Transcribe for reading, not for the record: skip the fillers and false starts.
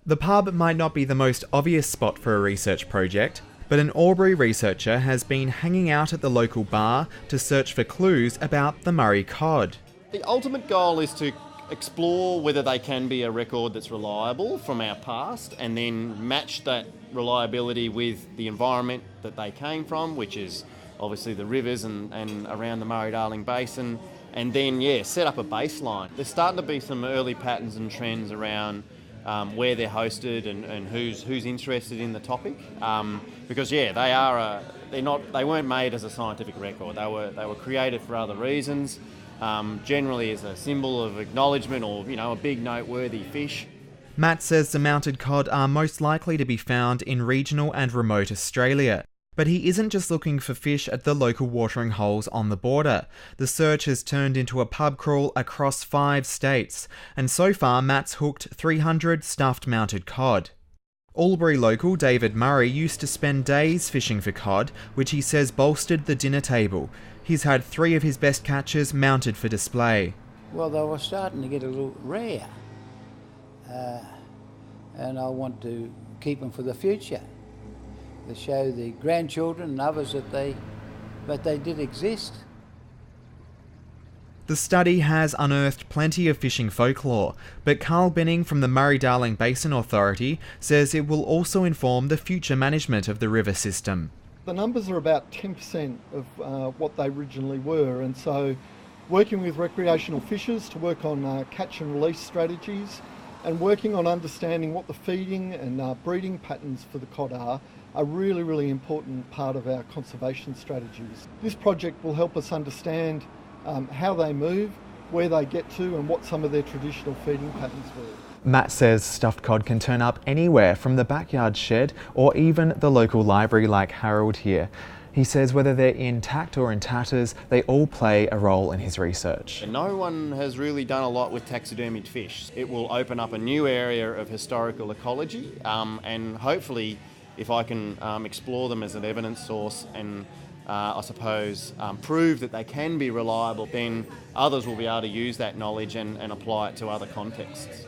The pub might not be the most obvious spot for a research project, but an Albury researcher has been hanging out at the local bar to search for clues about the Murray cod. The ultimate goal is to explore whether they can be a record that's reliable from our past and then match that reliability with the environment that they came from, which is obviously the rivers and around the Murray-Darling Basin, and then, set up a baseline. There's starting to be some early patterns and trends around where they're hosted and who's interested in the topic, because they weren't made as a scientific record. They were created for other reasons, generally as a symbol of acknowledgement or a big noteworthy fish. Matt says the mounted cod are most likely to be found in regional and remote Australia. But he isn't just looking for fish at the local watering holes on the border. The search has turned into a pub crawl across 5 states, and so far Matt's hooked 300 stuffed mounted cod. Albury local David Murray used to spend days fishing for cod, which he says bolstered the dinner table. He's had 3 of his best catches mounted for display. Well, they were starting to get a little rare, and I want to keep them for the future, to show the grandchildren and others that they did exist. The study has unearthed plenty of fishing folklore, but Carl Benning from the Murray-Darling Basin Authority says it will also inform the future management of the river system. The numbers are about 10% of what they originally were, and so working with recreational fishers to work on catch and release strategies and working on understanding what the feeding and breeding patterns for the cod are a really, really important part of our conservation strategies. This project will help us understand how they move, where they get to, and what some of their traditional feeding patterns were. Matt says stuffed cod can turn up anywhere from the backyard shed or even the local library like Harold here. He says whether they're intact or in tatters, they all play a role in his research. No one has really done a lot with taxidermied fish. It will open up a new area of historical ecology, and hopefully if I can explore them as an evidence source and prove that they can be reliable, then others will be able to use that knowledge and apply it to other contexts.